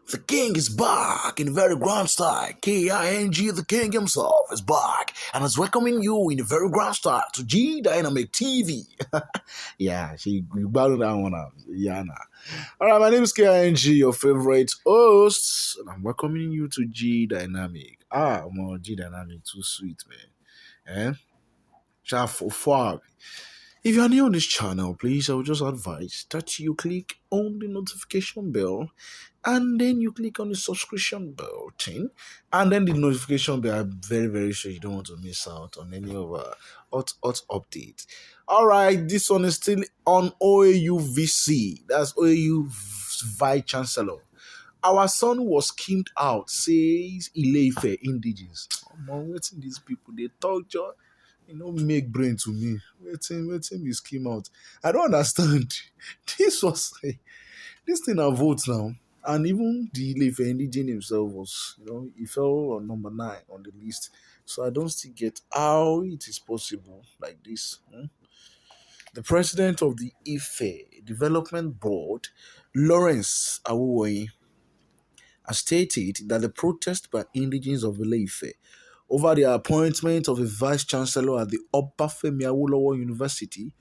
The king is back in a very grand style. King, the king himself, is back and is welcoming you in a very grand style to G Dynamic TV. Yeah, you battled that one out. Yeah, nah. All right, my name is King, your favorite host, and I'm welcoming you to G Dynamic. More G Dynamic, too sweet, man. Sha for far. If you are new on this channel, please, I would just advise that you click on the notification bell and then you click on the subscription button and then the notification bell. I'm very, very sure you don't want to miss out on any of our hot updates. All right, this one is still on OAU VC. That's OAU Vice Chancellor. Our son was skimmed out, says Ile-Ife indigenes. Waiting these people, they talk just make brain to me. Waiting me skim out. I don't understand. This was like this thing I vote now. And even the Ile-Ife indigene himself was, he fell on number 9 on the list. So I don't still get how it is possible like this. The president of the Ife Development Board, Lawrence Awoyi, has stated that the protest by indigenes of Ile-Ife over the appointment of a vice chancellor at the Obafemi Awolowo University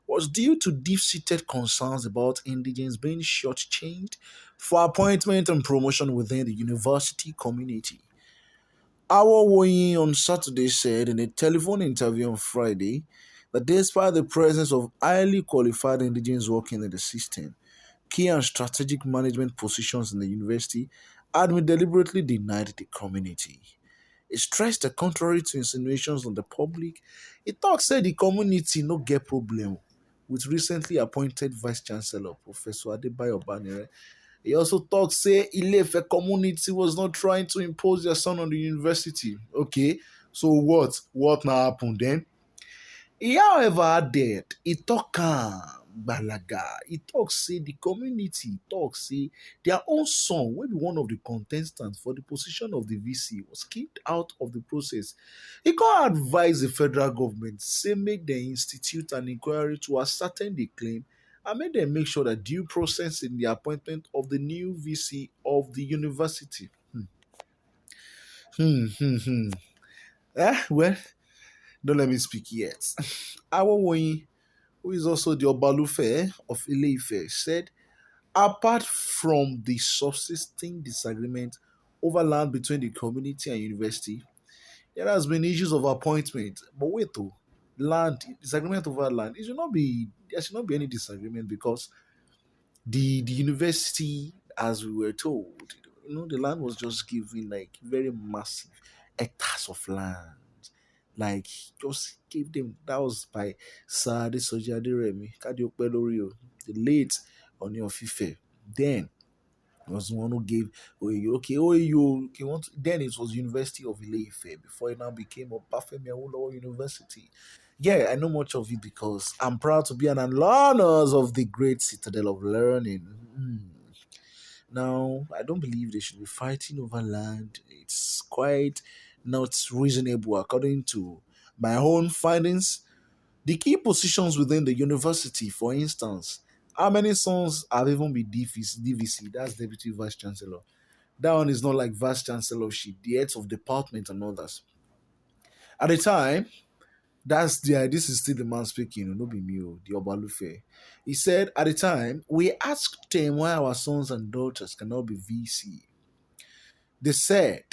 was due to deep-seated concerns about indigenes being shortchanged for appointment and promotion within the university community. Awowoyin on Saturday said in a telephone interview on Friday that despite the presence of highly qualified indigenes working in the system, key and strategic management positions in the university had been deliberately denied the community. He stressed that contrary to insinuations on the public, he talk said the community no get problem with recently appointed Vice Chancellor Professor Adebayo Banire. He also talked say Ile-Ife community was not trying to impose their son on the university. Okay, so what? What now happened then? He, however, added, he talk Balaga. He talk say the community talk say their own son, will be one of the contestants for the position of the VC, was kicked out of the process. He can't advise the federal government, say make them institute an inquiry to ascertain the claim and make them make sure that due process in the appointment of the new VC of the university. Hmm, hmm, hmm. Well, don't let me speak yet. Awowoyin, who is also the Obalufe of Ile-Ife, said apart from the subsisting disagreement over land between the community and university, there has been issues of appointment. But wait, though, land disagreement over land. There should not be any disagreement because the university, as we were told, the land was just given like very massive hectares of land. Like just gave them, that was by Sir Adesoji Aderemi, Kadiope Lori, the late Oni of Ife. Then was the one who gave OAU. Okay, OAU, okay, then it was University of Ile-Ife before it now became Obafemi Awolowo University. Yeah, I know much of it because I'm proud to be an alumnus of the great citadel of learning. Now, I don't believe they should be fighting over land. It's quite not reasonable according to my own findings. The key positions within the university, for instance, how many sons have even been DVC, that's Deputy Vice Chancellor. That one is not like Vice Chancellorship, the heads of department and others. At the time, this is still the man speaking, no be me, the Obalufe. He said, at the time, we asked them why our sons and daughters cannot be VC. They said,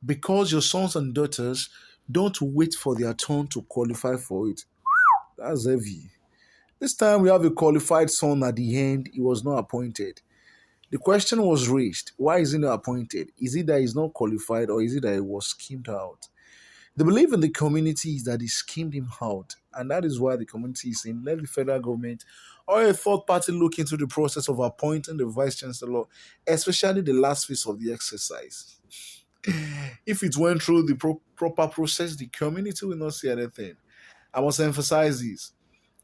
because your sons and daughters don't wait for their turn to qualify for it. That's heavy. This time we have a qualified son at the end. He was not appointed. The question was raised. Why is he not appointed? Is it that he's not qualified or is it that he was schemed out? The belief in the community is that he schemed him out. And that is why the community is saying, let the federal government or a third party look into the process of appointing the vice chancellor, especially the last phase of the exercise. If it went through the proper process, the community will not see anything. I must emphasize this.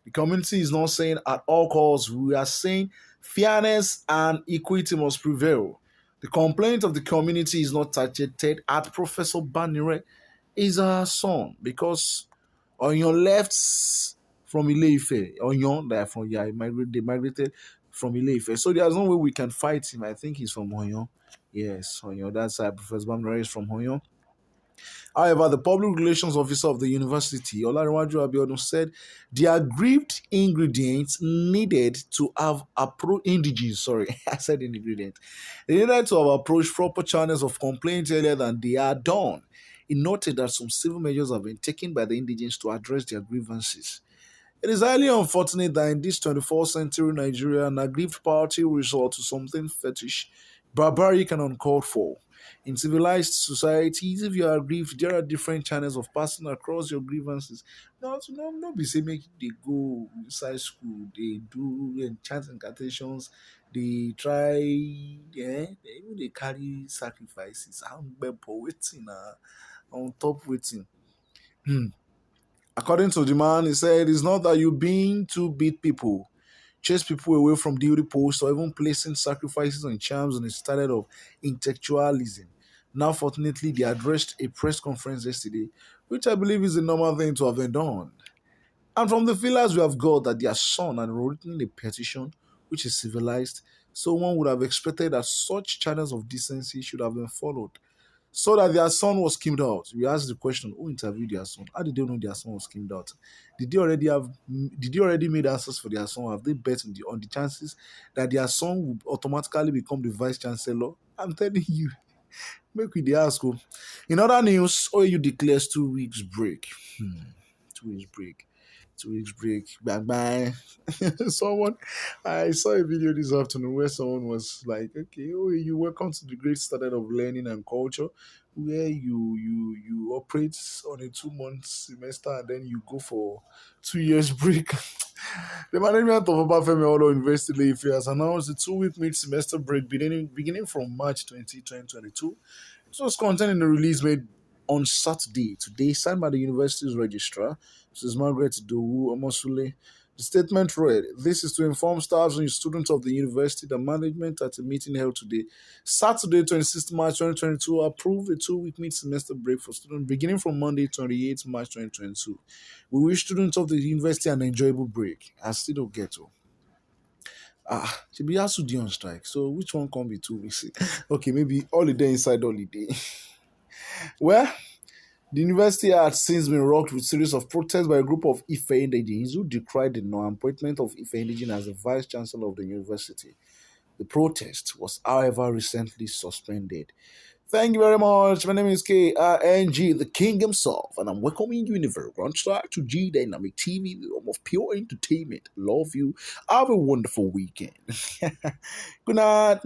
The community is not saying at all costs. We are saying fairness and equity must prevail. The complaint of the community is not targeted at Professor Banire. Is our son, because on your left from Ile-Ife, they migrated from Ile-Ife. So there's no way we can fight him. I think he's from Honyo. Yes, Honyo. That's Professor Bamdare is from Honyo. However, the public relations officer of the university, Olarewaju Abiodun, said the aggrieved ingredients needed to have indigenes. Sorry, I said ingredient. They needed to have approached proper channels of complaint earlier than they had done. He noted that some civil measures have been taken by the indigenes to address their grievances. It is highly unfortunate that in this 21st century Nigeria, an aggrieved party resort to something fetish, barbaric, and uncalled for. In civilized societies, if you are aggrieved, there are different channels of passing across your grievances. Not be say make they go inside school, they do chant incantations, they try, yeah, they carry sacrifices. I'm waiting on top waiting. According to the man, he said it's not that you being to beat people, chase people away from duty posts, or even placing sacrifices and charms on a standard of intellectualism. Now, fortunately, they addressed a press conference yesterday, which I believe is a normal thing to have been done. And from the feelers we have got that their son had written a petition which is civilized, so one would have expected that such channels of decency should have been followed so that their son was skimmed out. We asked the question, who interviewed their son? How did they know their son was skimmed out? Did they already made answers for their son? Have they bet on the chances that their son will automatically become the vice chancellor? I'm telling you, make we the ask. In other news, OAU declares 2 weeks break. 2 weeks break. 2 weeks break. Bye bye. Someone, I saw a video this afternoon where someone was like, "Okay, oh, you welcome to the great standard of learning and culture, where you operate on a 2 month semester and then you go for 2 years break." The management of Obafemi Awolowo University Ile-Ife has announced a 2 week mid-semester break beginning from March 2022. This was contained in a release made on Saturday, today, signed by the university's registrar, Mrs. Margaret Dowu Omosule. The statement read, "This is to inform staff and students of the university that management at a meeting held today, Saturday, 26th March 2022, approved a 2 week mid-semester break for students beginning from Monday, 28th March 2022. We wish students of the university an enjoyable break." I still don't get to. She be asked to be on strike. So which one can be 2 weeks? Okay, maybe holiday inside holiday. Well, the university had since been rocked with series of protests by a group of Ife indigenes who decried the non-appointment of Ife indigene as the vice chancellor of the university. The protest was, however, recently suspended. Thank you very much. My name is KING, the king himself, and I'm welcoming you in a very grand start to G Dynamic TV, the home of pure entertainment. Love you. Have a wonderful weekend. Good night.